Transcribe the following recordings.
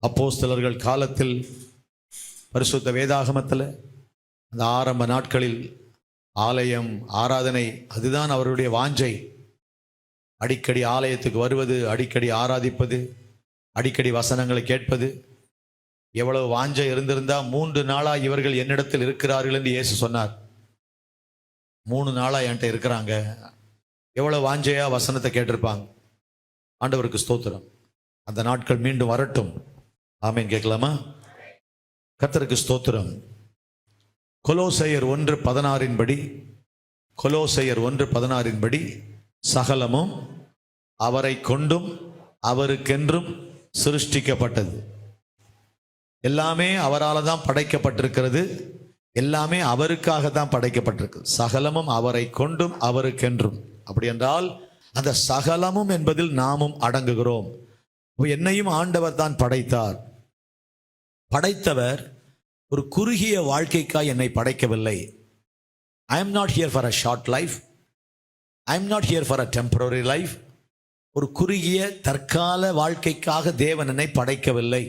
அப்போஸ்தலர்கள் காலத்தில் பரிசுத்த வேதாகமத்தில் அந்த ஆரம்ப நாட்களில் ஆலயம் ஆராதனை அதுதான் அவருடைய வாஞ்சை. அடிக்கடி ஆலயத்துக்கு வருவது, அடிக்கடி ஆராதிப்பது, அடிக்கடி வசனங்களை கேட்பது. எவ்வளவு வாஞ்சை இருந்திருந்தா 3 நாளாக இவர்கள் என்னிடத்தில் இருக்கிறார்கள் என்று இயேசு சொன்னார். 3 நாளாக என்கிட்ட இருக்கிறாங்க. எவ்வளவு வாஞ்சையா வசனத்தை கேட்டிருப்பாங்க. ஆண்டவருக்கு ஸ்தோத்திரம். அந்த நாட்கள் மீண்டும் வரட்டும். ஆமேன். கேட்கலாமா? கர்த்தருக்கு ஸ்தோத்திரம். கொலோசையர் 1:16 படி, கொலோசையர் 1:16 படி, சகலமும் அவரை கொண்டும் அவருக்கென்றும் சிருஷ்டிக்கப்பட்டது. எல்லாமே அவரால் தான் படைக்கப்பட்டிருக்கிறது. எல்லாமே அவருக்காக தான் படைக்கப்பட்டிருக்கு. சகலமும் அவரை கொண்டும் அவருக்கென்றும். அப்படி என்றால் அந்த சகலமும் என்பதில் நாமும் அடங்குகிறோம். என்னையும் ஆண்டவர் தான் படைத்தார். படைத்தவர் ஒரு குறுகிய வாழ்க்கைக்காய் என்னை படைக்கவில்லை. I am not here for a short life. I am not here for a temporary life. ஒரு குறுகிய தற்கால வாழ்க்கைக்காக தேவன் என்னை படைக்கவில்லை.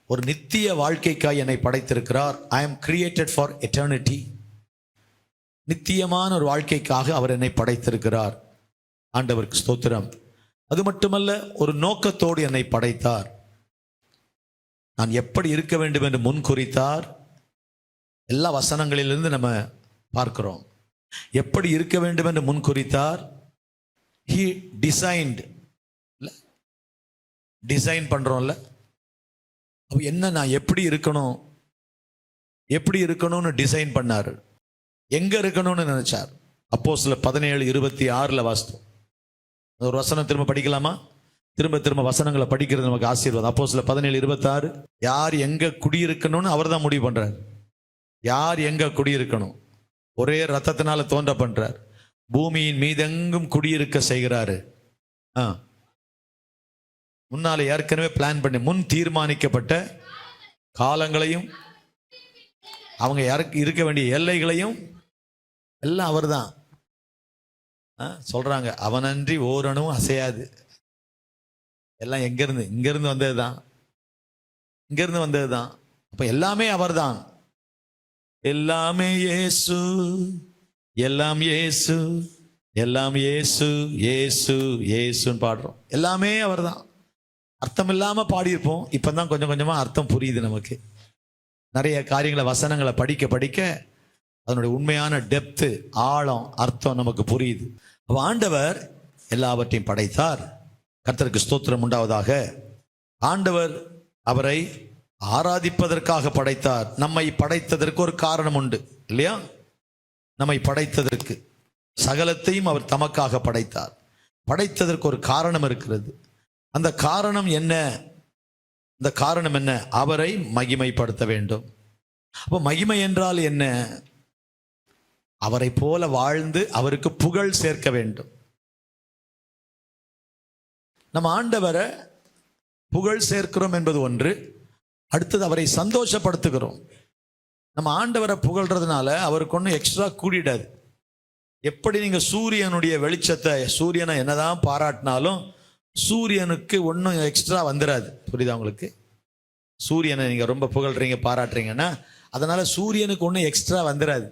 ஒரு நித்திய வாழ்க்கைக்காய் என்னை படைத்திருக்கிறார். I am created for eternity. நித்தியமான ஒரு வாழ்க்கைக்காக அவர் என்னை படைத்திருக்கிறார். ஆண்டவருக்கு ஸ்தோத்திரம். அது மட்டுமல்ல, ஒரு நோக்கத்தோடு என்னை படைத்தார். நான் எப்படி இருக்க வேண்டும் என்று முன் குறித்தார். எல்லா வசனங்களிலிருந்து நம்ம பார்க்கிறோம். எப்படி இருக்க வேண்டும் என்று முன் குறித்தார். He designed. டிசைன் பண்றோம்ல, அப்ப என்ன, நான் எப்படி இருக்கணும், எப்படி இருக்கணும்னு டிசைன் பண்ணாரு. எங்க இருக்கணும்னு நினைச்சார். அப்போஸ்தலர் 17:26 வாசித்தோம். ஒரு வசனம் திரும்ப படிக்கலாமா? திரும்ப வசனங்களை படிக்கிறது நமக்கு ஆசீர்வாதம். அப்போஸ்தலர் 17:26. யார் எங்க குடியிருக்கணும்னு அவர் தான் முடிவு பண்றார். யார் எங்க குடியிருக்கணும், ஒரே ரத்தத்தினால தோன்ற பண்றார். பூமியின் மீதெங்கும் குடியிருக்க செய்கிறாரு. முன்னாலே ஏற்கனவே பிளான் பண்ணி முன் தீர்மானிக்கப்பட்ட காலங்களையும் அவங்க யாருக்கு இருக்க வேண்டிய எல்லைகளையும் எல்லாம் அவர் தான் சொல்றாங்க. அவனன்றி ஓரணும் அசையாது. எல்லாம் எங்கிருந்து? இங்கிருந்து வந்தது தான். இங்கிருந்து வந்தது தான். அப்ப எல்லாமே அவர் தான். எல்லாமே இயேசு, எல்லாம் இயேசு, எல்லாம் இயேசு, இயேசு இயேசுன்னு பாடுறோம். எல்லாமே அவர் தான். அர்த்தம் இல்லாம பாடியிருப்போம். இப்பதான் கொஞ்சம் கொஞ்சமா அர்த்தம் புரியுது நமக்கு. நிறைய காரியங்களை வசனங்களை படிக்க படிக்க அதனுடைய உண்மையான டெப்த்து, ஆழம், அர்த்தம் நமக்கு புரியுது. ஆண்டவர் எல்லாவற்றையும் படைத்தார். கர்த்தருக்கு ஸ்தோத்திரம் உண்டாவதாக. ஆண்டவர் அவரை ஆராதிப்பதற்காக படைத்தார். நம்மை படைத்ததற்கு ஒரு காரணம் உண்டு இல்லையா? நம்மை படைத்ததற்கு சகலத்தையும் அவர் தமக்காக படைத்தார். படைத்ததற்கு ஒரு காரணம் இருக்கிறது. அந்த காரணம் என்ன? அந்த காரணம் என்ன? அவரை மகிமைப்படுத்த வேண்டும். அப்போ மகிமை என்றால் என்ன? அவரை போல வாழ்ந்து அவருக்கு புகழ் சேர்க்க வேண்டும். நம்ம ஆண்டவரை புகழ் சேர்க்கிறோம் என்பது ஒன்று. அடுத்தது அவரை சந்தோஷப்படுத்துகிறோம். நம்ம ஆண்டவரை புகழ்றதுனால அவருக்கு ஒன்றும் எக்ஸ்ட்ரா கூடிடாது. எப்படி நீங்க சூரியனுடைய வெளிச்சத்தை, சூரியனை என்னதான் பாராட்டினாலும் சூரியனுக்கு ஒன்றும் எக்ஸ்ட்ரா வந்துடாது. புரியுதா உங்களுக்கு? சூரியனை நீங்க ரொம்ப புகழ்றீங்க, பாராட்டுறீங்கன்னா அதனால சூரியனுக்கு ஒன்றும் எக்ஸ்ட்ரா வந்துடாது.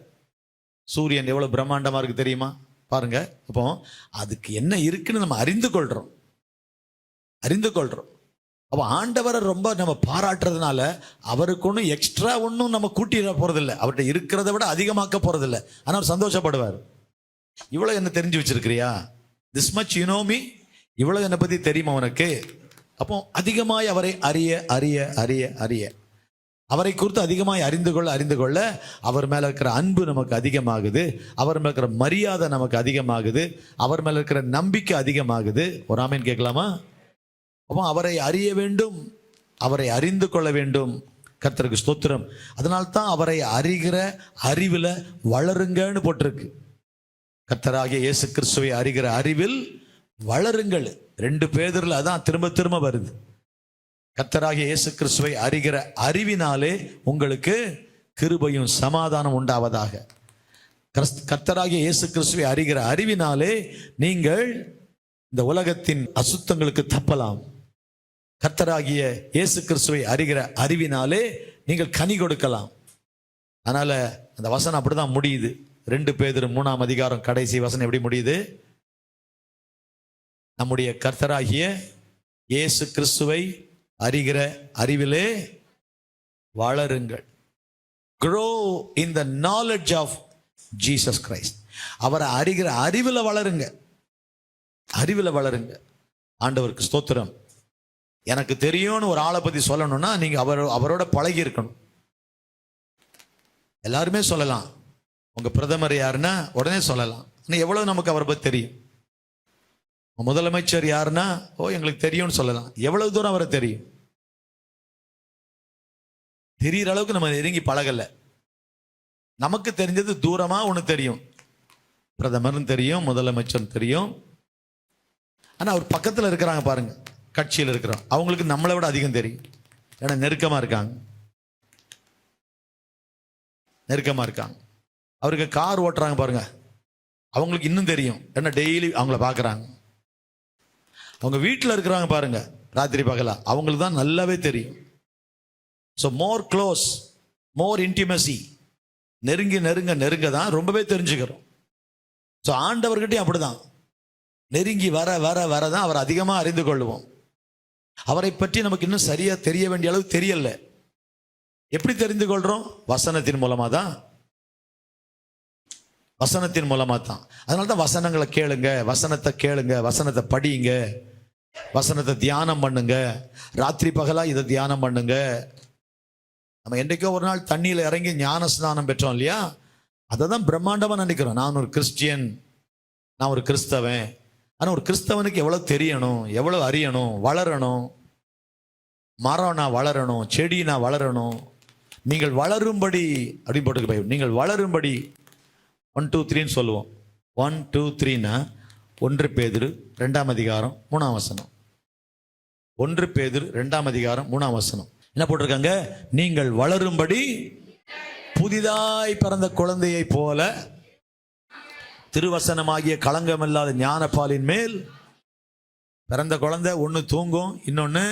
சூரியன் எவ்வளவு பிரம்மாண்டமா இருக்கு தெரியுமா? பாருங்க. அப்போ அதுக்கு என்ன இருக்குன்னு நம்ம அறிந்து கொள்றோம். அப்போ ஆண்டவரை ரொம்ப நம்ம பாராட்டுறதுனால அவருக்கு ஒன்றும் எக்ஸ்ட்ரா ஒன்றும் நம்ம கூட்டிட போறதில்லை. அவர்கிட்ட இருக்கிறத விட அதிகமாக்க போறதில்லை. ஆனால் அவர் சந்தோஷப்படுவார். இவ்வளவு என்ன தெரிஞ்சு வச்சிருக்கிறியா? This much you know me. இவ்வளவு என்னை பத்தி தெரியுமா உனக்கு? அப்போ அதிகமாய் அவரை அறிய அறிய அறிய அறிய அவரை குறித்து அதிகமாய் அறிந்து கொள்ள அவர் மேல இருக்கிற அன்பு நமக்கு அதிகமாகுது. அவர் மேல இருக்கிற மரியாதை நமக்கு அதிகமாகுது. அவர் மேல இருக்கிற நம்பிக்கை அதிகமாகுது. ஒரு ஆமேன் கேட்கலாமா? அப்போ அவரை அறிய வேண்டும், அவரை அறிந்து கொள்ள வேண்டும். கர்த்தருக்கு ஸ்தோத்திரம். அதனால்தான் அவரை அறிகிற அறிவில் வளருங்கன்னு போட்டிருக்கு. கர்த்தராகிய இயேசு கிறிஸ்துவை அறிகிற அறிவில் வளருங்கள். 2 பேதுருல அதான் திரும்ப வருது. கர்த்தராகிய இயேசு கிறிஸ்துவை அறிகிற அறிவினாலே உங்களுக்கு கிருபையும் சமாதானம் உண்டாவதாக. கர்த்தராகிய இயேசு கிறிஸ்துவை அறிகிற அறிவினாலே நீங்கள் இந்த உலகத்தின் அசுத்தங்களுக்கு தப்பலாம். கர்த்தராகிய இயேசு கிறிஸ்துவை அறிகிற அறிவினாலே நீங்கள் கனி கொடுக்கலாம். அதனால அந்த வசனம் அப்படிதான் முடியுது. 2 பேதுரு 3ஆம் அதிகாரம் கடைசி வசனம் எப்படி முடியுது? நம்முடைய கர்த்தராகிய இயேசு கிறிஸ்துவை அறிகிற அறிவிலே வளருங்கள். grow in the knowledge of Jesus Christ. அவரை அறிகிற அறிவில் வளருங்க, அறிவில் வளருங்க. ஆண்டவருக்கு ஸ்தோத்திரம். எனக்கு தெரியும்னு ஒரு ஆளை பத்தி சொல்லணும்னா நீங்க அவரோட பழகி இருக்கணும். எல்லாருமே சொல்லலாம், உங்க பிரதமர் யாருன்னா உடனே சொல்லலாம். எவ்வளவு நமக்கு அவரை பத்தி தெரியும்? முதலமைச்சர் யாருன்னா எங்களுக்கு தெரியும்னு சொல்லலாம். எவ்வளவு தூரம் அவரை தெரியும்? தெரிகிற அளவுக்கு நம்ம நெருங்கி பழகல. நமக்கு தெரிஞ்சது தூரமா ஒன்று தெரியும், பிரதமர்னு தெரியும், முதலமைச்சர் தெரியும். ஆனா அவர் பக்கத்தில் இருக்கிறாங்க பாருங்க, கட்சியில் இருக்கிறோம், அவங்களுக்கு நம்மளை விட அதிகம் தெரியும். ஏன்னா நெருக்கமா இருக்காங்க, நெருக்கமா இருக்காங்க. அவருக்கு கார் ஓட்டுறாங்க பாருங்க, அவங்களுக்கு இன்னும் தெரியும். ஏன்னா டெய்லி அவங்கள பார்க்குறாங்க. அவங்க வீட்டில் இருக்கிறாங்க பாருங்க, ராத்திரி பகலா, அவங்களுக்கு தான் நல்லாவே தெரியும். ஸோ மோர் க்ளோஸ், மோர் இன்டிமசி, நெருங்கி நெருங்க நெருங்க தான் ரொம்பவே தெரிஞ்சுக்கிறோம். ஸோ ஆண்டவர்கிட்டையும் அப்படிதான், நெருங்கி வர வர வர தான் அவர் அதிகமாக அறிந்து கொள்வோம். அவரை பற்றி நமக்கு இன்னும் சரியா தெரிய வேண்டிய அளவு தெரியல. எப்படி தெரிந்து கொள்றோம்? வசனத்தின் மூலமா தான், வசனத்தின் மூலமா தான். அதனால தான் வசனங்களை கேளுங்க, வசனத்தை கேளுங்க, வசனத்தை படியுங்க, வசனத்தை தியானம் பண்ணுங்க, ராத்திரி பகலா இதை தியானம் பண்ணுங்க. நம்ம என்றைக்கோ ஒரு நாள் தண்ணியில் இறங்கி ஞான ஸ்நானம் பெற்றோம் இல்லையா? அதை தான் பிரம்மாண்டமா நினைக்கிறோம். நான் ஒரு கிறிஸ்டியன், நான் ஒரு கிறிஸ்தவன். ஆனால் ஒரு கிறிஸ்தவனுக்கு எவ்வளவு தெரியணும், எவ்வளவு அறியணும், வளரணும். மரம் நான் வளரணும், செடி நான் வளரணும். நீங்கள் வளரும்படி அப்படின்னு போட்டுக்க பைபிள். நீங்கள் வளரும்படி 1 2 3 சொல்லுவோம். 1 2 3னா 1 பேதுரு 2ஆம் அதிகாரம் 3ஆம் வசனம். 1 பேதுரு 2ஆம் அதிகாரம் 3ஆம் வசனம் என்ன போட்டிருக்காங்க? நீங்கள் வளரும்படி புதிதாய் பிறந்த குழந்தையை போல திருவசனமாகிய களங்கமில்லாத ஞானப்பாலின் மேல். பிறந்த குழந்தை ஒன்று தூங்கும், இன்னொன்று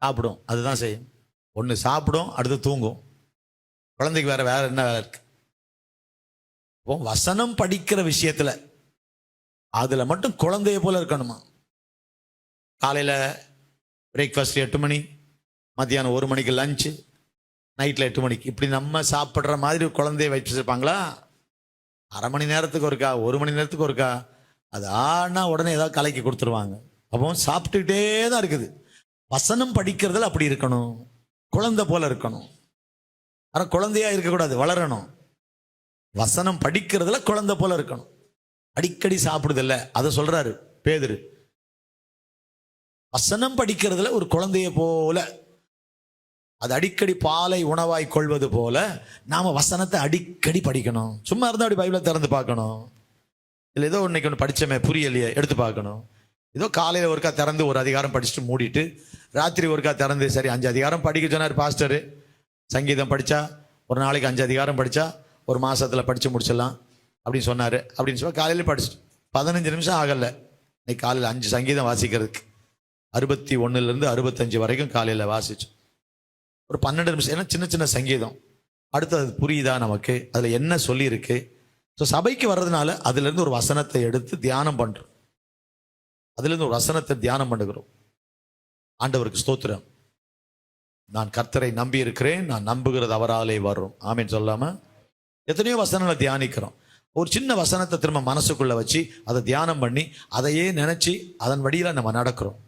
சாப்பிடும். அதுதான் செய்யும். ஒன்று சாப்பிடும், அடுத்து தூங்கும். குழந்தைக்கு வேற என்ன வேலை இருக்கு? வசனம் படிக்கிற விஷயத்துல அதுல மட்டும் குழந்தைய போல இருக்கணுமா? காலையில பிரேக்ஃபாஸ்ட் 8 மணி, மத்தியானம் 1 மணிக்கு லஞ்சு, நைட்ல 8 மணிக்கு, இப்படி நம்ம சாப்பிட்ற மாதிரி குழந்தைய வச்சிருப்பாங்களா? அரை மணி நேரத்துக்கு ஒருக்கா, 1 மணி நேரத்துக்கு ஒருக்கா. அது ஆனா உடனே ஏதாவது கலக்கி கொடுத்துருவாங்க. அப்போ சாப்பிட்டுக்கிட்டே தான் இருக்குது. வசனம் படிக்கிறதுல அப்படி இருக்கணும், குழந்தை போல இருக்கணும். ஆனா குழந்தையா இருக்கக்கூடாது, வளரணும். வசனம் படிக்கிறதுல குழந்தை போல இருக்கணும். அடிக்கடி சாப்பிடுதில்ல, அதை சொல்றாரு பேதுரு. வசனம் படிக்கிறதுல ஒரு குழந்தைய போல, அது அடிக்கடி பாலை உணவாய் கொள்வது போல நாம வசனத்தை அடிக்கடி படிக்கணும். சும்மா இருந்தா அப்படி பைபிளை திறந்து பார்க்கணும். இல்லை ஏதோ இன்னைக்கு ஒன்று படிச்சமே புரியலையே எடுத்து பார்க்கணும். ஏதோ காலையில் ஒருக்கா திறந்து ஒரு அதிகாரம் படிச்சுட்டு மூடிட்டு, ராத்திரி ஒருக்கா திறந்து சரி 5 அதிகாரம் படிக்க சொன்னார் பாஸ்டரு. சங்கீதம் படித்தா ஒரு நாளைக்கு 5 அதிகாரம் படித்தா ஒரு மாதத்தில் படித்து முடிச்சிடலாம் அப்படின்னு சொன்னார். அப்படின்னு சொல்லி காலையில் படிச்சுட்டு 15 நிமிஷம் ஆகலை. இன்னைக்கு காலையில் 5 சங்கீதம் வாசிக்கிறதுக்கு 61லேருந்து 65 வரைக்கும் காலையில் வாசிச்சோம். ஒரு 12 நிமிஷம். ஏன்னா சின்ன சின்ன சங்கீதம். அடுத்தது புரியுதா நமக்கு, அதில் என்ன சொல்லியிருக்கு? ஸோ சபைக்கு வர்றதுனால அதுலேருந்து ஒரு வசனத்தை எடுத்து தியானம் பண்ணுறோம். அதுலேருந்து ஒரு வசனத்தை தியானம் பண்ணுகிறோம். ஆண்டவருக்கு ஸ்தோத்திரம். நான் கர்த்தரை நம்பி இருக்கிறேன், நான் நம்புகிறது அவராலே வரும். ஆமேன்னு சொல்லாம எத்தனையோ வசனங்களை தியானிக்கிறோம். ஒரு சின்ன வசனத்தை திரும்ப மனசுக்குள்ள வச்சு அதை தியானம் பண்ணி அதையே நினைச்சு அதன் வழியில நம்ம நடக்கிறோம்.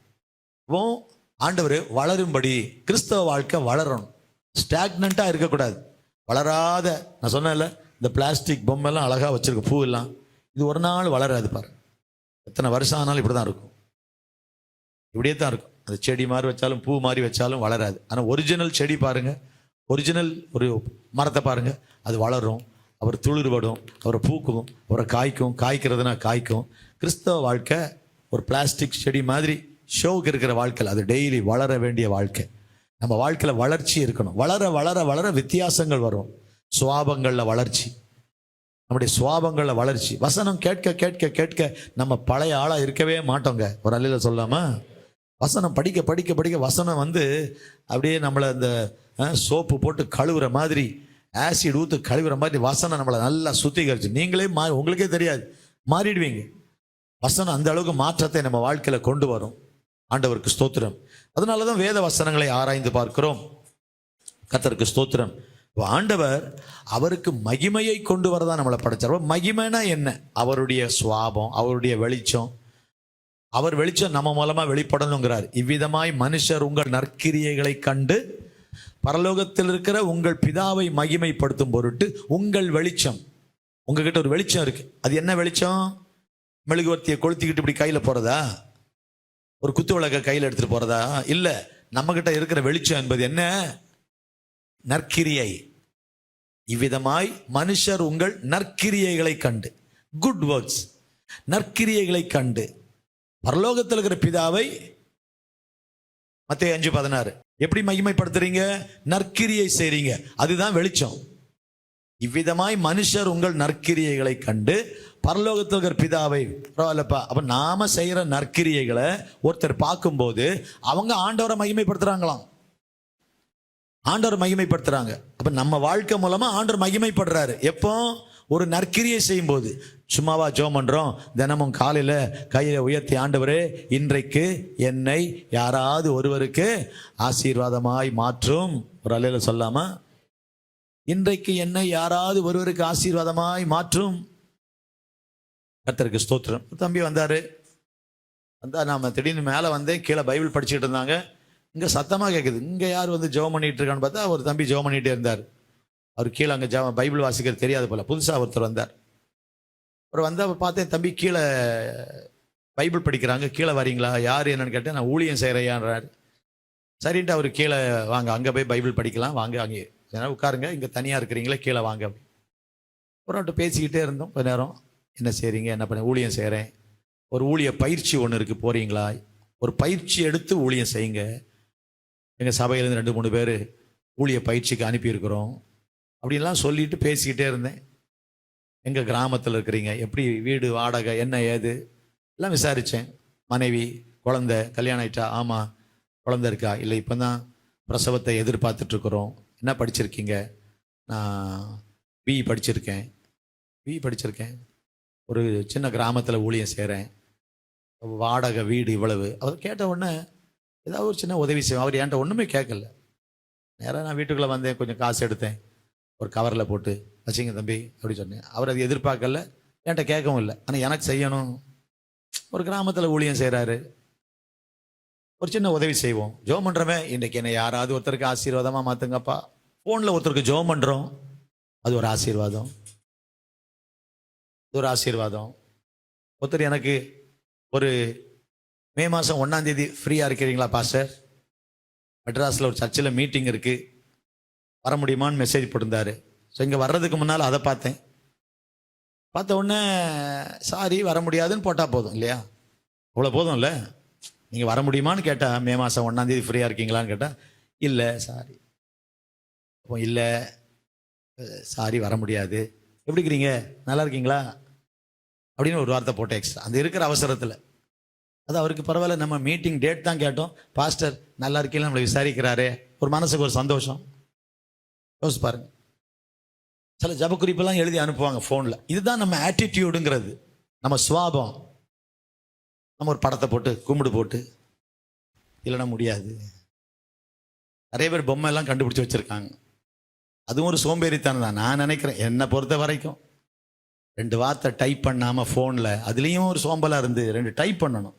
ஆண்டவர் வளரும்படி கிறிஸ்தவ வாழ்க்கை வளரணும். ஸ்டாக்னண்டா இருக்கக்கூடாது. வளராத, நான் சொன்னேன்ல, இந்த பிளாஸ்டிக் பொம்மைலாம் அழகா வச்சிருக்க பூ எல்லாம், இது ஒரு நாள் வளராது பாரு. எத்தனை வருஷம் ஆனாலும் இப்படிதான் இருக்கும், இப்படியே தான் இருக்கும். அது செடி மாதிரி வச்சாலும் பூ மாதிரி வச்சாலும் வளராது. ஆனால் ஒரிஜினல் செடி பாருங்க, ஒரிஜினல் ஒரு மரத்தை பாருங்க, அது வளரும், அவர் துளிர்படும், அவரை பூக்கும், அவரை காய்க்கும், காய்க்கிறதுனா காய்க்கும். கிறிஸ்தவ வாழ்க்கை ஒரு பிளாஸ்டிக் செடி மாதிரி ஷோவுக்கு இருக்கிற வாழ்க்கை, அது டெய்லி வளர வேண்டிய வாழ்க்கை. நம்ம வாழ்க்கையில் வளர்ச்சி இருக்கணும். வளர வளர வளர வித்தியாசங்கள் வரும். சுவாபங்களில் வளர்ச்சி, நம்முடைய சுவாபங்களில் வளர்ச்சி. வசனம் கேட்க கேட்க கேட்க நம்ம பழைய ஆளாக இருக்கவே மாட்டோங்க. ஒரு அல்லையில சொல்லாமா, வசனம் படிக்க படிக்க படிக்க வசனம் வந்து அப்படியே நம்மளை அந்த சோப்பு போட்டு கழுவுற மாதிரி, ஆசிட் ஊற்று கழுவுற மாதிரி வசனம் நம்மளை நல்லா சுத்திகரிச்சு நீங்களே உங்களுக்கே தெரியாது மாறிடுவீங்க. வசனம் அந்த அளவுக்கு மாற்றத்தை நம்ம வாழ்க்கையில் கொண்டு வரும். ஆண்டவருக்கு ஸ்தோத்திரம். அதனால தான் வேத வசனங்களை ஆராய்ந்து பார்க்கிறோம். கர்த்தருக்கு ஸ்தோத்திரம். ஆண்டவர் அவருக்கு மகிமையை கொண்டு வரதான் நம்மளை படைச்சார். மகிமைனா என்ன? அவருடைய சுவாபம், அவருடைய வெளிச்சம். அவர் வெளிச்சம் நம்ம மூலமா வெளிப்படணுங்கிறார். இவ்விதமாய் மனுஷர் உங்கள் நற்கிரியைகளை கண்டு பரலோகத்தில் இருக்கிற உங்கள் பிதாவை மகிமைப்படுத்தும் பொருட்டு உங்கள் வெளிச்சம். உங்ககிட்ட ஒரு வெளிச்சம் இருக்கு. அது என்ன வெளிச்சம்? மெழுகுவர்த்தியை கொளுத்திக்கிட்டு இப்படி கையில போறதா? ஒரு குத்து விளக்க கையில் எடுத்துட்டு போறதா? இல்ல. நம்ம கிட்ட இருக்கிற வெளிச்சம் என்பது என்ன? நற்கிரியை. இவ்விதமாய் மனுஷர் உங்கள் நற்கிரியைகளை கண்டு, குட் ஒர்க்ஸ், நற்கிரியைகளை கண்டு பரலோகத்தில் இருக்கிற பிதாவை, மத்தேயு 5:16, எப்படி மகிமைப்படுத்துறீங்க? நற்கிரியை செய்றீங்க. அதுதான் வெளிச்சம். இவ்விதமாய் மனுஷர் உங்கள் நற்கிரியைகளை கண்டு பரலோகத்தில் இருக்கிற பிதாவை. பரவாயில்லப்பா. அப்ப நாம செய்யற நற்கிரியைகளை ஒருத்தர் பார்க்கும்போது அவங்க ஆண்டவரை மகிமைப்படுத்துறாங்களாம். ஆண்டவர் மகிமைப்படுத்துறாங்க. அப்ப நம்ம வாழ்க்கை மூலமா ஆண்டவர் மகிமைப்படுறாரு. எப்போ? ஒரு நற்கிரியை செய்யும் போது. சும்மாவா ஜெபம் பண்றோம்? தினமும் காலையில கையில உயர்த்தி, ஆண்டவரே இன்றைக்கு என்னை யாராவது ஒருவருக்கு ஆசீர்வாதமாய் மாற்றும். ஒரு அல்லேலூயா சொல்லாமா? இன்றைக்கு என்னை யாராவது ஒருவருக்கு ஆசீர்வாதமாய் மாற்றும். கர்த்தருக்கு ஸ்தோத்திரம். தம்பி வந்தாரு. நாம திடீர்னு மேலே வந்தேன். கீழே பைபிள் படிச்சுட்டு இருந்தாங்க. இங்கே சத்தமாக கேட்குது. இங்கே யார் வந்து ஜெபம் பண்ணிட்டு இருக்கான்னு பார்த்தா ஒரு தம்பி ஜெபம் பண்ணிகிட்டே இருந்தார். அவர் கீழே அங்கே பைபிள் வாசிக்கிறது தெரியாது போல. புதுசாக ஒருத்தர் வந்தார். அவர் வந்து அவர் பார்த்தேன், தம்பி கீழே பைபிள் படிக்கிறாங்க, கீழே வரீங்களா? யார் என்னன்னு கேட்டேன். நான் ஊழியம் செய்கிறையான்றார். சரின்ட்டு அவர் கீழே வாங்க, அங்கே போய் பைபிள் படிக்கலாம் வாங்க, அங்கே ஏன்னா உட்காருங்க, இங்கே தனியாக இருக்கிறீங்களே, கீழே வாங்க அப்படி. அப்புறம் பேசிக்கிட்டே இருந்தோம் கொஞ்ச நேரம். என்ன செய்கிறீங்க? என்ன பண்ண? ஊழியம் செய்கிறேன். ஒரு ஊழிய பயிற்சி ஒன்று இருக்குது, போகிறீங்களா? ஒரு பயிற்சி எடுத்து ஊழியம் செய்யுங்க. எங்கள் சபையிலேருந்து 2-3 பேர் ஊழிய பயிற்சிக்கு அனுப்பியிருக்கிறோம் அப்படின்லாம் சொல்லிட்டு பேசிக்கிட்டே இருந்தேன். எங்கள் கிராமத்தில் இருக்கிறீங்க, எப்படி வீடு வாடகை என்ன ஏது எல்லாம் விசாரித்தேன். மனைவி குழந்தை கல்யாணம் ஆயிட்டா? ஆமாம். குழந்தை இருக்கா? இல்லை, இப்போ தான் பிரசவத்தை எதிர்பார்த்துட்ருக்குறோம். என்ன படிச்சிருக்கீங்க? நான் பிஇ படிச்சிருக்கேன். ஒரு சின்ன கிராமத்தில் ஊழியம் செய்கிறேன். வாடகை வீடு இவ்வளவு. அவர் கேட்ட உடனே ஏதாவது ஒரு சின்ன உதவி செய்வேன். அவர் என்கிட்ட ஒன்றுமே கேட்கல. நேராக நான் வீட்டுக்குள்ளே வந்தேன், கொஞ்சம் காசு எடுத்தேன், ஒரு கவரில் போட்டு வச்சிங்க தம்பி அப்படி சொன்னேன். அவர் அது எதிர்பார்க்கல, என்கிட்ட கேட்கவும் இல்லை. ஆனால் எனக்கு செய்யணும். ஒரு கிராமத்தில் ஊழியம் செய்கிறாரு, ஒரு சின்ன உதவி செய்வோம். ஜெபம் பண்ணுறமே, இன்றைக்கு என்னை யாராவது ஒருத்தருக்கு ஆசீர்வாதமாக மாற்றுங்கப்பா. ஃபோனில் ஒருத்தருக்கு ஜெபம் பண்ணுறோம், அது ஒரு ஆசீர்வாதம். ஒருத்தர் எனக்கு ஒரு மே மாதம் 1ஆம் தேதி ஃப்ரீயாக இருக்கிறீங்களா பாஸ்டர்? மெட்ராஸில் ஒரு சர்ச்சில் மீட்டிங் இருக்குது, வர முடியுமான்னு மெசேஜ் போட்டிருந்தாரு. ஸோ இங்கே வர்றதுக்கு முன்னால் அதை பார்த்த உடனே சாரி வர முடியாதுன்னு போட்டால் போதும் இல்லையா? அவ்வளோ போதும் இல்லை? நீங்கள் வர முடியுமான்னு கேட்டால், மே மாதம் 1ஆம் தேதி ஃப்ரீயாக இருக்கீங்களான்னு கேட்டால், இல்லை சாரி. அப்போ இல்லை சாரி வர முடியாது. எப்படி இருக்கிறீங்க? நல்லா இருக்கீங்களா அப்படின்னு ஒரு வார்த்தை போட்டேன் எக்ஸ்ட்ரா. அந்த இருக்கிற அவசரத்தில். அது அவருக்கு பரவாயில்ல, நம்ம மீட்டிங் டேட் தான் கேட்டோம், பாஸ்டர் நல்லா இருக்கீங்களா நம்மளை விசாரிக்கிறாரே, ஒரு மனசுக்கு ஒரு சந்தோஷம். யோசிச்சு பாருங்க. சில ஜப குறிப்பெல்லாம் எழுதி அனுப்புவாங்க ஃபோனில். இதுதான் நம்ம ஆட்டிடியூடுங்கிறது, நம்ம சுவாபம். நம்ம ஒரு படத்தை போட்டு கும்பிடு போட்டு இல்லைன்னா முடியாது. நிறைய பேர் பொம்மை எல்லாம் கண்டுபிடிச்சி வச்சுருக்காங்க. அதுவும் ஒரு சோம்பேறித்தனம் தான் நான் நினைக்கிறேன். என்னை பொறுத்த வரைக்கும் 2 வார்த்தை டைப் பண்ணாமல் ஃபோனில், அதுலேயும் ஒரு சோம்பலாக இருந்து 2 டைப் பண்ணணும்.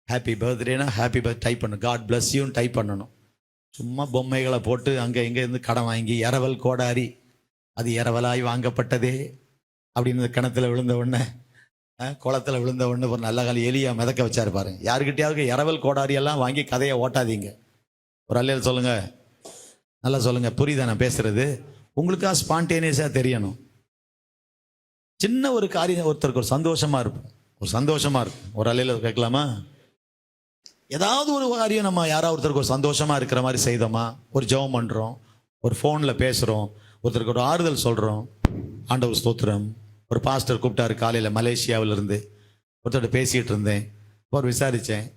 ஹாப்பி பர்த்டேனா ஹாப்பி பர்த் டைப் பண்ணணும், காட் பிளஸ் யூன்னு டைப் பண்ணணும். சும்மா பொம்மைகளை போட்டு அங்கே இங்கேருந்து கடன் வாங்கி இரவல் கோடாரி, அது இரவலாய் வாங்கப்பட்டதே அப்படின்னு கிணத்துல விழுந்த உடனே, குளத்தில் விழுந்த உடனே ஒரு நல்ல காலம் எலியா மிதக்க வச்சாரு பாருங்க. யாருக்கிட்டையாவது இரவல் கோடாரியெல்லாம் வாங்கி கதையை ஓட்டாதீங்க. ஒரு அல்லேல் சொல்லுங்க, நல்லா சொல்லுங்க. புரியுதா நான் பேசுறது? உங்களுக்கா ஸ்பான்டேனியஸாக தெரியணும். சின்ன ஒரு காரியம் ஒருத்தருக்கு ஒரு சந்தோஷமாக இருக்கும், ஒரு அல்லேல் கேட்கலாமா? ஏதாவது ஒரு காரியம் நம்ம யாராவது ஒருத்தருக்கு ஒரு சந்தோஷமாக இருக்கிற மாதிரி செய்தோமா? ஒரு ஜெபம் பண்ணுறோம், ஒரு ஃபோனில் பேசுகிறோம், ஒருத்தருக்கு ஒரு ஆறுதல் சொல்கிறோம், ஆண்டவர் ஸ்தோத்திரம். ஒரு பாஸ்டர் கூப்பிட்டாரு காலையில் மலேசியாவிலிருந்து, ஒருத்தர்கிட்ட பேசிகிட்டு இருந்தேன். ஒரு விசாரித்தேன்,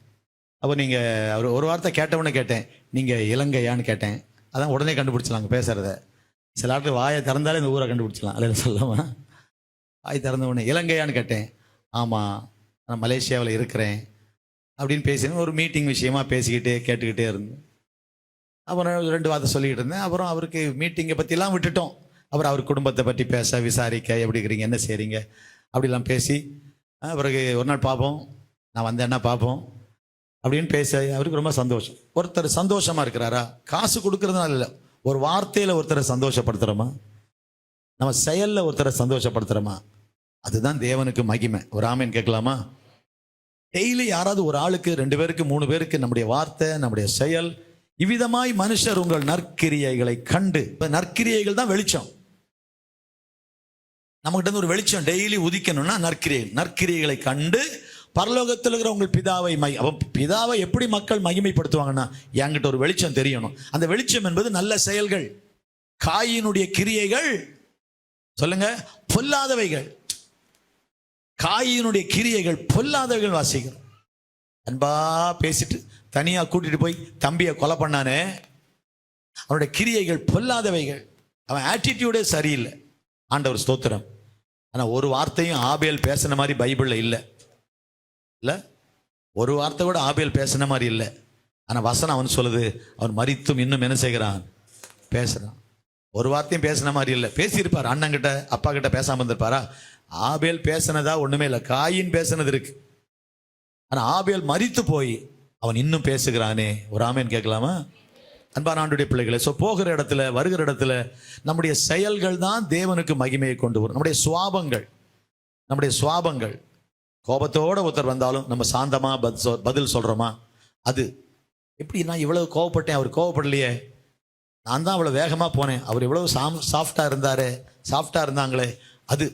அப்போ நீங்கள் அவர் ஒரு வார்த்தை கேட்டவொன்னே கேட்டேன், நீங்கள் இலங்கையான்னு கேட்டேன். அதான் உடனே கண்டுபிடிச்சலாங்க பேசுகிறத. சில ஆட்கள் வாயை திறந்தாலே இந்த ஊரை கண்டுபிடிச்சலாம், அதில் சொல்லாமல். வாய் திறந்த உடனே இலங்கையான்னு கேட்டேன். ஆமாம், நான் மலேசியாவில் இருக்கிறேன் அப்படின்னு பேசினேன். ஒரு மீட்டிங் விஷயமா பேசிக்கிட்டே கேட்டுக்கிட்டே இருந்தேன். அப்புறம் 2 வார்த்தை சொல்லிக்கிட்டு இருந்தேன். அப்புறம் அவருக்கு மீட்டிங்கை பற்றிலாம் விட்டுட்டோம். அப்புறம் அவர் குடும்பத்தை பற்றி பேச, விசாரிக்க, எப்படி இருக்கிறீங்க, என்ன செய்கிறீங்க அப்படிலாம் பேசி பிறகு ஒரு நாள் பார்ப்போம், நான் வந்தேன்னா பார்ப்போம் அப்படின்னு பேச அவருக்கு ரொம்ப சந்தோஷம். ஒருத்தர் சந்தோஷமாக இருக்கிறாரா, காசு கொடுக்கறதுனால இல்லை, ஒரு வார்த்தையில் ஒருத்தரை சந்தோஷப்படுத்துகிறோமா, நம்ம செயலில் ஒருத்தரை சந்தோஷப்படுத்துகிறோமா, அதுதான் தேவனுக்கு மகிமை. ஒரு ஆமேன் கேட்கலாமா? டெய்லி யாராவது ஒரு ஆளுக்கு 2 பேருக்கு 3 பேருக்கு நம்முடைய வார்த்தை, நம்முடைய செயல், இவ்விதமாய் மனுஷர் உங்கள் நற்கிரியைகளை கண்டு, இப்போ நற்கிரியைகள் தான் வெளிச்சம். நம்மகிட்ட இருந்து ஒரு வெளிச்சம் டெய்லி உதிக்கணும்னா நற்கிரியைகளை கண்டு பரலோகத்தில் இருக்கிற உங்கள் பிதாவை அப்போ பிதாவை எப்படி மக்கள் மகிமைப்படுத்துவாங்கன்னா, என்கிட்ட ஒரு வெளிச்சம் தெரியணும். அந்த வெளிச்சம் என்பது நல்ல செயல்கள். காயினுடைய கிரியைகள் சொல்லுங்க பொல்லாதவைகள். காயினுடைய கிரியைகள் பொல்லாதவைகள் வாசிக்கிறோம். அன்பா பேசிட்டு தனியா கூட்டிட்டு போய் தம்பியை கொலை பண்ணானே, அவனுடைய கிரியைகள் பொல்லாதவைகள். அவன் ஆட்டிடியூடே சரியில்லை. ஆண்டவர் ஸ்தோத்திரம். ஆனா ஒரு வார்த்தையும் ஆபேல் பேசின மாதிரி பைபிள்ல இல்லை. இல்லை, ஒரு வார்த்தை கூட ஆபேல் பேசின மாதிரி இல்லை. ஆனா வசனம் அவன் சொல்லுது, அவன் மரித்தும் இன்னும் என்ன செய்கிறான், பேசுறான். ஒரு வார்த்தையும் பேசின மாதிரி இல்லை. பேசியிருப்பார், அண்ணங்கிட்ட அப்பா கிட்ட பேசாம இருந்திருப்பாரா? ஆபேல் பேசினதா ஒண்ணுமே இல்லை, காயின் பேசினது இருக்கு. ஆனா ஆபேல் மரித்து போய் அவன் இன்னும் பேசுகிறானே. ஒரு ஆமேன் கேட்கலாமா? அன்பான ஆண்டுடைய பிள்ளைகளை, போகிற இடத்துல வருகிற இடத்துல நம்முடைய செயல்கள் தான் தேவனுக்கு மகிமையை கொண்டு வரும். நம்முடைய சுவாபங்கள் கோபத்தோட ஒருத்தர் வந்தாலும் நம்ம சாந்தமா பதில் சொல்றோமா? அது எப்படி, நான் இவ்வளவு கோவப்பட்டேன், அவர் கோவப்படலையே, நான் தான் அவ்வளவு வேகமா போனேன், அவர் இவ்வளவு சாஃப்டா இருந்தாங்களே, அது.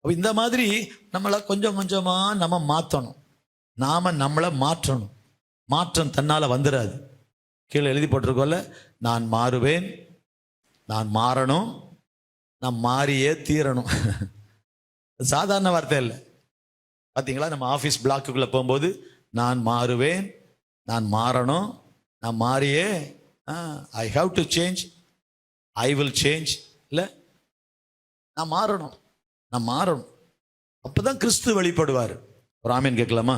இந்த மாதிரி நம்மளை கொஞ்சம் கொஞ்சமா நம்ம மாற்றணும். நம்மளை மாற்றணும். மாற்றம் தன்னால வந்துடாது. கீழே எழுதி போட்டிருக்கோம்ல, நான் மாறுவேன், நான் மாறணும், நான் மாறியே தீரணும். சாதாரண வார்த்தை இல்லை. பார்த்தீங்களா, நம்ம ஆஃபீஸ் பிளாக்குக்குள்ளே போகும்போது நான் மாறுவேன், நான் மாறணும், நான் மாறியே, I have to change, I will change. இல்லை, நான் மாறணும். அப்போதான் கிறிஸ்து வெளிப்படுவார். ஒரு ஆமீன் கேட்கலாமா?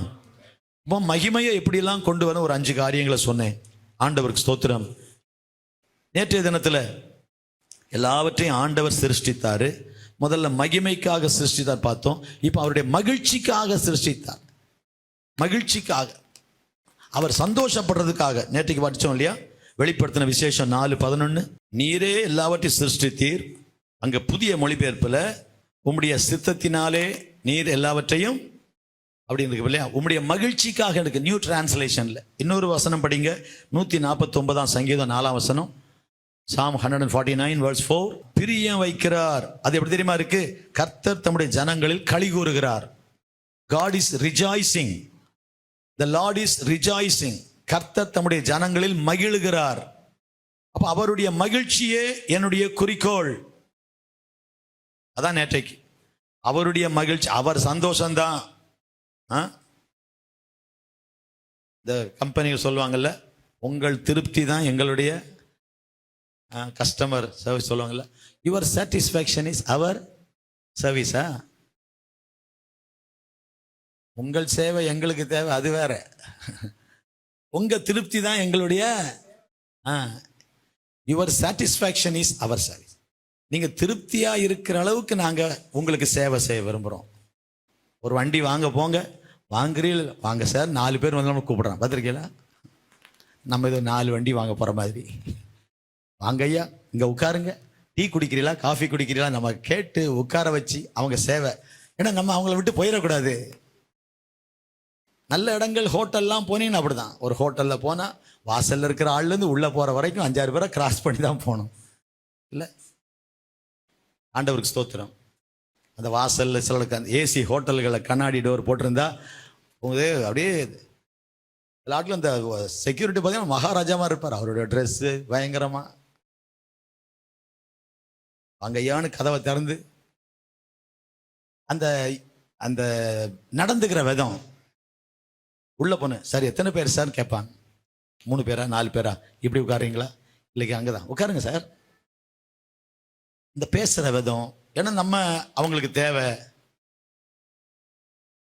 இப்போ மகிமையை எப்படிலாம் கொண்டு வர ஒரு 5 காரியங்களை சொன்னேன். ஆண்டவருக்கு ஸ்தோத்திரம். நேற்றைய தினத்தில் எல்லாவற்றையும் ஆண்டவர் சிருஷ்டித்தாரு. முதல்ல மகிமைக்காக சிருஷ்டித்தார் பார்த்தோம். இப்போ அவருடைய மகிழ்ச்சிக்காக சிருஷ்டித்தார். மகிழ்ச்சிக்காக, அவர் சந்தோஷப்படுறதுக்காக. நேற்றைக்கு படித்தோம் இல்லையா, வெளிப்படுத்தின விசேஷம் 4:11. நீரே எல்லாவற்றையும் சிருஷ்டித்தீர். அங்கே புதிய மொழிபெயர்ப்பில் உம்முடைய சித்தத்தினாலே நீர் எல்லாவற்றையும் அப்படின்னு இருக்கு இல்லையா, உம்முடைய மகிழ்ச்சிக்காக. எனக்கு நியூ டிரான்ஸ்லேஷன்ல இன்னொரு வசனம் படிங்க, 149 சங்கீதம் 4 வசனம், Psalm 149 verse 4. பிரியம் வைக்கிறார். அது எப்படி தெரியுமா இருக்கு? கர்த்தர் தம்முடைய ஜனங்களில் களி கூறுகிறார். God is rejoicing. The Lord is rejoicing. கர்த்தர் தம்முடைய ஜனங்களில் மகிழுகிறார். அப்ப அவருடைய மகிழ்ச்சியே என்னுடைய குறிக்கோள். அதான் நேற்றைக்கு அவருடைய மகிழ்ச்சி, அவர் சந்தோஷம்தான். இந்த கம்பெனிகள் சொல்லுவாங்கல்ல, உங்கள் திருப்தி தான் எங்களுடைய கஸ்டமர் சர்வீஸ் சொல்லுவாங்கல்ல, யுவர் சாட்டிஸ்ஃபேக்ஷன் இஸ் அவர் சர்வீஸா. உங்கள் சேவை எங்களுக்கு தேவை, அது வேற. உங்க திருப்தி தான் எங்களுடைய, your satisfaction is our service. நீங்க திருப்தியா இருக்கிற அளவுக்கு நாங்க உங்களுக்கு சேவை செய்ய விரும்புறோம். ஒரு வண்டி வாங்க போங்க, வாங்குறீங்க, வாங்க சார், 4 பேர் வந்து நம்ம கூப்பிடுறான், பார்த்துருக்கீங்களா? நம்ம இது 4 வண்டி வாங்க போற மாதிரி. வாங்க ஐயா, இங்க உட்காருங்க, டீ குடிக்கிறீங்களா, காஃபி குடிக்கிறீங்களா, நம்ம கேட்டு உட்கார வச்சு அவங்க சேவை. ஏன்னா நம்ம அவங்கள விட்டு போயிடக்கூடாது. நல்ல இடங்கள் ஹோட்டல்லாம் போனீங்கன்னா அப்படிதான். ஒரு ஹோட்டல்ல போனா வாசல்ல இருக்கிற ஆள்லேருந்து உள்ள போற வரைக்கும் 5-6 பேரை கிராஸ் பண்ணி தான் போகணும். இல்லை, ஆண்டவருக்கு ஸ்தோத்திரம். அந்த வாசல்ல சிலருக்கு அந்த ஏசி ஹோட்டல்களை கண்ணாடி டோர் போட்டிருந்தா அப்படியே எல்லாட்டிலும் அந்த செக்யூரிட்டி பார்த்தீங்கன்னா மகாராஜாமா இருப்பார். அவருடைய ட்ரெஸ்ஸு பயங்கரமா, அங்கேயானு கதவை திறந்து அந்த அந்த நடந்துக்கிற விதம், உள்ளே போனேன். சார் எத்தனை பேர் சார் கேட்பாங்க. 3 பேரா 4 பேரா, இப்படி உட்காருங்களா, இல்லைக்கு அங்கே தான் உட்காருங்க சார். இந்த பேசுகிற விதம், ஏன்னா நம்ம அவங்களுக்கு தேவை.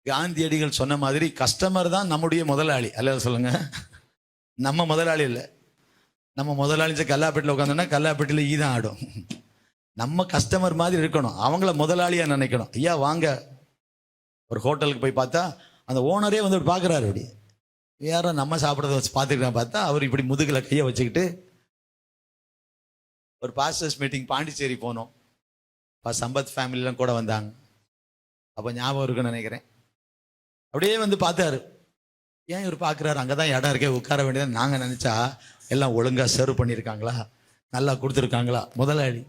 காந்தியடிகள் சொன்ன மாதிரி கஸ்டமர் தான் நம்முடைய முதலாளி அல்ல, சொல்லுங்க. நம்ம முதலாளி இல்லை. நம்ம முதலாளி கல்லாப்பேட்டில் உட்காந்தோன்னா கல்லாப்பேட்டில் ஈ தான் ஆடும். நம்ம கஸ்டமர் மாதிரி இருக்கணும், அவங்கள முதலாளியாக நினைக்கணும். ஐயா வாங்க. ஒரு ஹோட்டலுக்கு போய் பார்த்தா அந்த ஓனரே வந்து பார்க்குறாரு. அப்படி யாரோ நம்ம சாப்பிட்றத வச்சு பார்த்துக்கிட்டா பார்த்தா அவர் இப்படி முதுகில் கையை வச்சுக்கிட்டு. ஒரு பாஸ்டர்ஸ் மீட்டிங் பாண்டிச்சேரி போனோம். சம்பத் ஃபேமிலிலாம் கூட வந்தாங்க. அப்போ ஞாபகம் இருக்குன்னு நினைக்கிறேன். அப்படியே வந்து பார்த்தாரு. ஏன் இவர் பார்க்குறாரு, அங்கே தான் இடம் இருக்கே உட்கார வேண்டியது. நாங்கள் நினச்சா எல்லாம் ஒழுங்காக சர்வ் பண்ணியிருக்காங்களா, நல்லா கொடுத்துருக்காங்களா. முதலாளி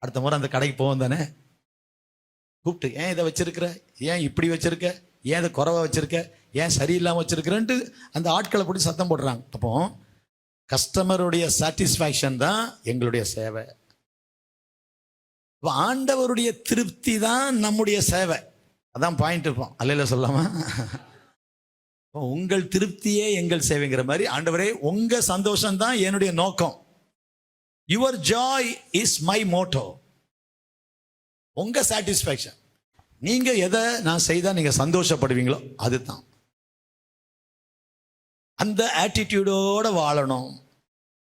அடுத்த முறை அந்த கடைக்கு போவோம் தானே, கூப்பிட்டு ஏன் இதை வச்சிருக்கிற, ஏன் இப்படி வச்சிருக்க, ஏன் இதை குறைவா வச்சிருக்க, ஏன் சரியில்லாமல் வச்சிருக்கிறேன்ட்டு அந்த ஆட்களை போட்டு சத்தம் போடுறாங்க. அப்போ கஸ்டமருடைய சாட்டிஸ்ஃபேக்ஷன் தான் எங்களுடைய சேவை. ஆண்டவருடைய திருப்தி தான் நம்முடைய சேவை. அதான் பாயிண்ட் இருப்போம் அல்ல சொல்லாமா. உங்கள் திருப்தியே எங்கள் சேவைங்கிற மாதிரி, ஆண்டவரே உங்க சந்தோஷம் தான் என்னுடைய நோக்கம். Your joy is my motto. உங்க சாட்டிஸ்ஃபேக்ஷன், நீங்க எதை நான் செய்தா நீங்க சந்தோஷப்படுவீங்களோ அதுதான். அந்த ஆட்டிடியூடோட வாழணும்.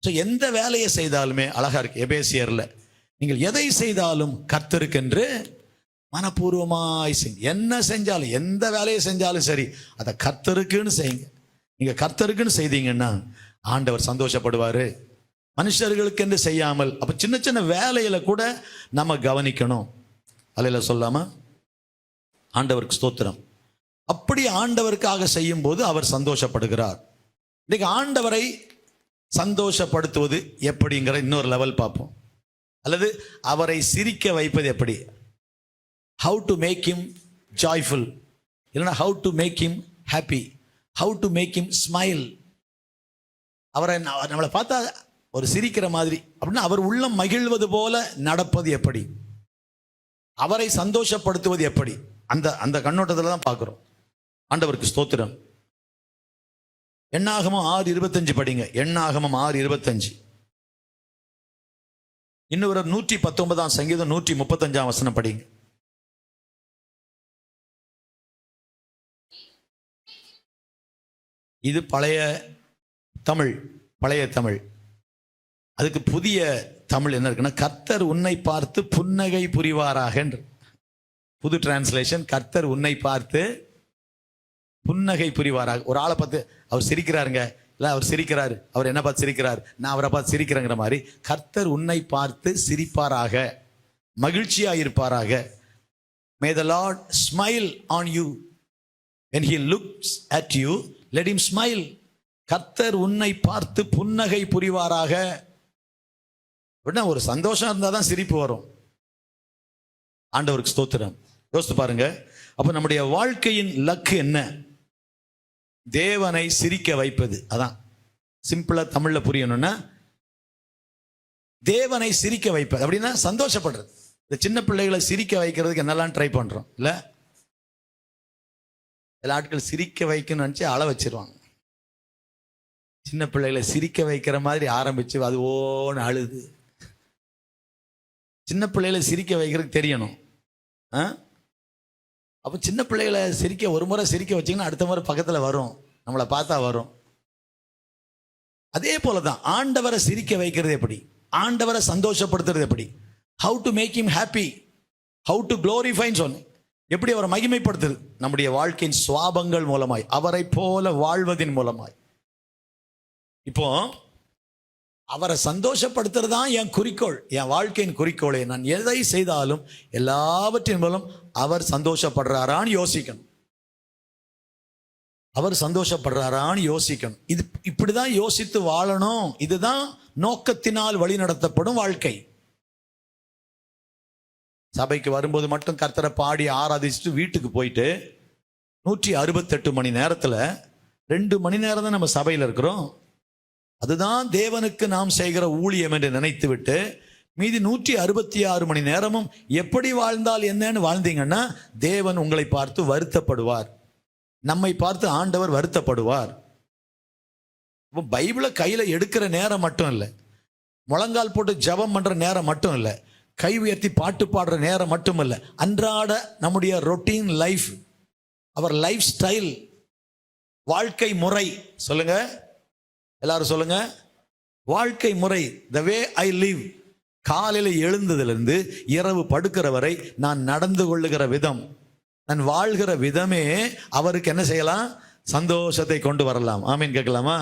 ஸோ எந்த வேலையை செய்தாலுமே அழகா இருக்கு எபேசியர்ல, நீங்கள் எதை செய்தாலும் கர்த்தருக்கென்று மனப்பூர்வமாய் செய்யுங்க. என்ன செஞ்சாலும், எந்த வேலையை செஞ்சாலும் சரி, அதை கர்த்தருக்குன்னு செய்யுங்க. நீங்க கர்த்தருக்குன்னு செய்தீங்கன்னா ஆண்டவர் சந்தோஷப்படுவாரு. மனுஷர்களுக்கு என்று செய்யாமல், அப்ப சின்ன சின்ன வேலையில கூட நம்ம கவனிக்கணும். அல்ல சொல்லாம ஆண்டவருக்கு ஸ்தோத்திரம். அப்படி ஆண்டவருக்காக செய்யும் போது அவர் சந்தோஷப்படுகிறார். இன்னைக்கு ஆண்டவரை சந்தோஷப்படுத்துவது எப்படிங்கிற இன்னொரு லெவல் பார்ப்போம். அல்லது அவரை சிரிக்க வைப்பது எப்படி, how to make him joyful, இல்லைன்னா how to make him happy, how to make him smile. அவரை நம்மளை பார்த்தா ஒரு சிரிக்கிற மாதிரி அப்படின்னா அவர் உள்ளம் மகிழ்வது போல நடப்பது எப்படி, அவரை சந்தோஷப்படுத்துவது எப்படி, அந்த அந்த கண்ணோட்டத்தில் தான் பார்க்குறோம். ஆண்டவருக்கு ஸ்தோத்திரம். எண்ணாகமம் 6:25 படிங்க. எண்ணாகமம் 6:25. இன்னொரு 119 சங்கீதம் 135 வசனம் படிங்க. இது பழைய தமிழ். பழைய தமிழ். அதுக்கு புதிய தமிழ் என்ன இருக்குன்னா, கர்த்தர் உன்னை பார்த்து புன்னகை புரிவாராக என்று. புது டிரான்ஸ்லேஷன், கர்த்தர் உன்னை பார்த்து புன்னகை புரிவாராக. ஒரு ஆளை பார்த்து அவர் சிரிக்கிறாருங்க, இல்லை அவர் சிரிக்கிறாரு, அவர் என்ன பார்த்து சிரிக்கிறார், நான் அவரை பார்த்து சிரிக்கிறேங்கிற மாதிரி கர்த்தர் உன்னை பார்த்து சிரிப்பாராக, மகிழ்ச்சியா இருப்பாராக. May the Lord smile on you. When he looks at you, let him smile. கர்த்தர் உன்னை பார்த்து புன்னகை புரிவாராக. ஒரு சந்தோஷம் இருந்தால் தான் சிரிப்பு வரும். ஆண்டவருக்கு ஸ்தோத்திரம். யோசித்து பாருங்க. அப்ப நம்முடைய வாழ்க்கையின் லக்கு என்ன? தேவனை சிரிக்க வைப்பது. அதான் சிம்பிளா தமிழ்ல புரியணும்னா, தேவனை சிரிக்க வைப்பது அப்படின்னா சந்தோஷப்படுறது. இந்த சின்ன பிள்ளைகளை சிரிக்க வைக்கிறதுக்கு என்னெல்லாம் ட்ரை பண்றோம் இல்ல? சில ஆட்கள் சிரிக்க வைக்கணும்னு நினைச்சு அழ வச்சிருவாங்க. சின்ன பிள்ளைகளை சிரிக்க வைக்கிற மாதிரி ஆரம்பிச்சு அது ஓன்னு அழுது. சின்ன பிள்ளைகளை சிரிக்க வைக்கிறதுக்கு தெரியணும். அப்போ சின்ன பிள்ளைகளை சிரிக்க ஒரு முறை சிரிக்க வச்சிங்கன்னா அடுத்த முறை பக்கத்தில் வரும், நம்மளை பார்த்தா வரும். அதே போல தான் ஆண்டவரை சிரிக்க வைக்கிறது எப்படி, ஆண்டவரை சந்தோஷப்படுத்துறது எப்படி, how to make him happy, how to க்ளோரிஃபைன்னு சொன்னேன். எப்படி அவரை மகிமைப்படுத்துது? நம்முடைய வாழ்க்கையின் சுவாபங்கள் மூலமாய், அவரை போல வாழ்வதின் மூலமாய். இப்போ அவரை சந்தோஷப்படுத்துறது தான் என் குறிக்கோள், என் வாழ்க்கையின் குறிக்கோளே. நான் எதை செய்தாலும் எல்லாவற்றின் மூலம் அவர் சந்தோஷப்படுறாரான்னு யோசிக்கணும். அவர் சந்தோஷப்படுறாரான்னு யோசிக்கணும். இது இப்படிதான் யோசித்து வாழணும். இதுதான் நோக்கத்தினால் வழி நடத்தப்படும் வாழ்க்கை. சபைக்கு வரும்போது மட்டும் கர்த்தரை பாடி ஆராதிச்சுட்டு வீட்டுக்கு போயிட்டு 168 மணி நேரத்தில் 2 மணி நேரம் தான் நம்ம சபையில் இருக்கிறோம். அதுதான் தேவனுக்கு நாம் செய்கிற ஊழியம் என்று நினைத்து விட்டு மீதி 166 மணி நேரமும் எப்படி வாழ்ந்தால் என்னன்னு வாழ்ந்தீங்கன்னா தேவன் உங்களை பார்த்து வருத்தப்படுவார். நம்மை பார்த்து ஆண்டவர் வருத்தப்படுவார். இப்போ பைபிளை கையில் எடுக்கிற நேரம் மட்டும் இல்லை, முழங்கால் போட்டு ஜெபம் பண்ணுற நேரம் மட்டும் இல்லை, கை உயர்த்தி பாட்டு பாடுற நேரம் மட்டும் இல்லை, அன்றாட நம்முடைய routine life, our lifestyle, வாழ்க்கை முறை. சொல்லுங்க எல்லாரும் சொல்லுங்க, வாழ்க்கை முறை. The way I live. காலையில் எழுந்ததிலிருந்து இரவு படுக்கிற வரை நான் நடந்து கொள்ளுகிற விதம், நான் வாழ்கிற விதமே அவருக்கு என்ன செய்யலாம்? சந்தோஷத்தை கொண்டு வரலாம். ஆமீன் கேட்கலாமா?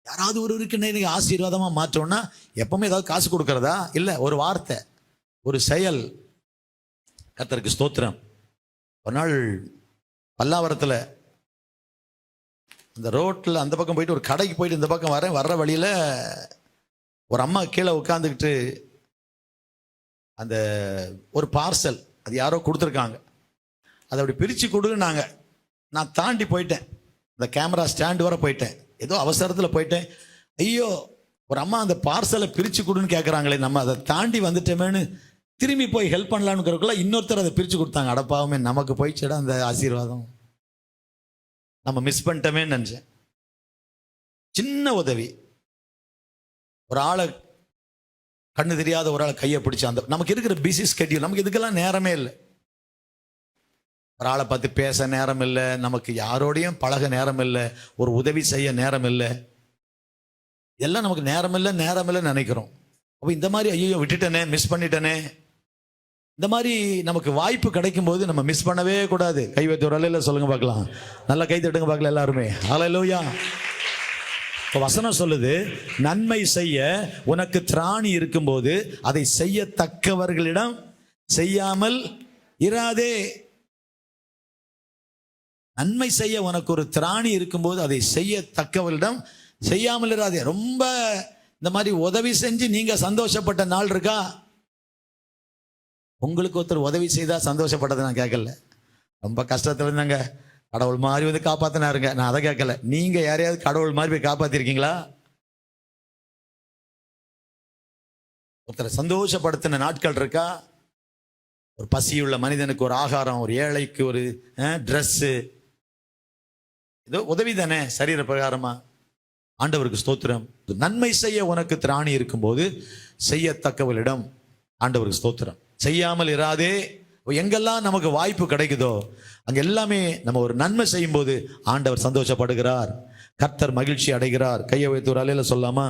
யாராவது ஒருவருக்கு இன்னைக்கு ஆசீர்வாதமா மாற்றோம்னா எப்பவுமே ஏதாவது காசு கொடுக்கறதா? இல்லை, ஒரு வார்த்தை, ஒரு செயல். கர்த்தருக்கு ஸ்தோத்திரம். ஒரு நாள் பல்லாவரத்தில் அந்த ரோட்டில் அந்த பக்கம் போயிட்டு ஒரு கடைக்கு போயிட்டு இந்த பக்கம் வர்ற வழியில் ஒரு அம்மா கீழே உட்காந்துக்கிட்டு அந்த ஒரு பார்சல் அது யாரோ கொடுத்துருக்காங்க, அதை அப்படி பிரித்து கொடுன்னாங்க. நான் தாண்டி போயிட்டேன், இந்த கேமரா ஸ்டாண்டு வர போயிட்டேன், ஏதோ அவசரத்தில் போயிட்டேன். ஐயோ, ஒரு அம்மா அந்த பார்சலை பிரித்து கொடுன்னு கேட்குறாங்களே, நம்ம அதை தாண்டி வந்துட்டோமேன்னு திரும்பி போய் ஹெல்ப் பண்ணலான்னுக்கிறக்குள்ள இன்னொருத்தர் அதை பிரித்து கொடுத்தாங்க. அடப்பாவுமே, நமக்கு போயிடுச்சுடா அந்த ஆசீர்வாதம், நம்ம மிஸ் பண்ணிட்டோமேன்னு நினச்சேன். சின்ன உதவி. ஒரு ஆளை, கண்ணு தெரியாத ஒரு ஆளை கையை பிடிச்சி, அந்த நமக்கு இருக்கிற பிஸி ஸ்கெட்யூல், நமக்கு இதுக்கெல்லாம் நேரமே இல்லை. ஒரு ஆளை பார்த்து பேச நேரம் இல்லை, நமக்கு யாரோடையும் பழக நேரம் இல்லை, ஒரு உதவி செய்ய நேரம் இல்லை, எல்லாம் நமக்கு நேரம் இல்லைன்னு நினைக்கிறோம். அப்போ இந்த மாதிரி ஐயோ விட்டுட்டேனே, மிஸ் பண்ணிட்டேனே, இந்த மாதிரி நமக்கு வாய்ப்பு கிடைக்கும் போது நம்ம மிஸ் பண்ணவே கூடாது. கை வைத்து ஒரு அலையில சொல்லுங்க பார்க்கலாம், நல்லா கை தட்டுங்க பார்க்கலாம் எல்லாருமே. ஹல்லேலூயா. இப்போ வசனம் சொல்லுது, நன்மை செய்ய உனக்கு திராணி இருக்கும்போது அதை செய்யத்தக்கவர்களிடம் செய்யாமல் இராதே. நன்மை செய்ய உனக்கு ஒரு திராணி இருக்கும்போது அதை செய்யத்தக்கவர்களிடம் செய்யாமல் இராதே. ரொம்ப இந்த மாதிரி உதவி செஞ்சு நீங்க சந்தோஷப்பட்ட நாள் இருக்கா? உங்களுக்கு ஒருத்தர் உதவி செய்தா சந்தோஷப்பட்டதை நான் கேட்கல. ரொம்ப கஷ்டத்துல இருந்தாங்க, கடவுள் மாதிரி வந்து காப்பாத்தினாருங்க, நான் அதை கேட்கல. நீங்க யாரையாவது கடவுள் மாதிரி போய் காப்பாத்திருக்கீங்களா? ஒருத்தரை சந்தோஷப்படுத்தின நாட்கள் இருக்கா? ஒரு பசியுள்ள மனிதனுக்கு ஒரு ஆகாரம், ஒரு ஏழைக்கு ஒரு ட்ரெஸ்ஸு, ஏதோ உதவி தானே சரீர பிரகாரமா. ஆண்டவருக்கு ஸ்தோத்திரம். நன்மை செய்ய உனக்கு திராணி இருக்கும்போது செய்யத்தக்கவளிடம், ஆண்டவருக்கு ஸ்தோத்திரம். செய்யாமல் இராதே. எங்கெல்லாம் நமக்கு வாய்ப்பு கிடைக்குதோ அங்க எல்லாமே நம்ம ஒரு நன்மை செய்யும் போது ஆண்டவர் சந்தோஷப்படுகிறார், கர்த்தர் மகிழ்ச்சி அடைகிறார். கையை வைத்து ஒரு அலையில சொல்லாமா?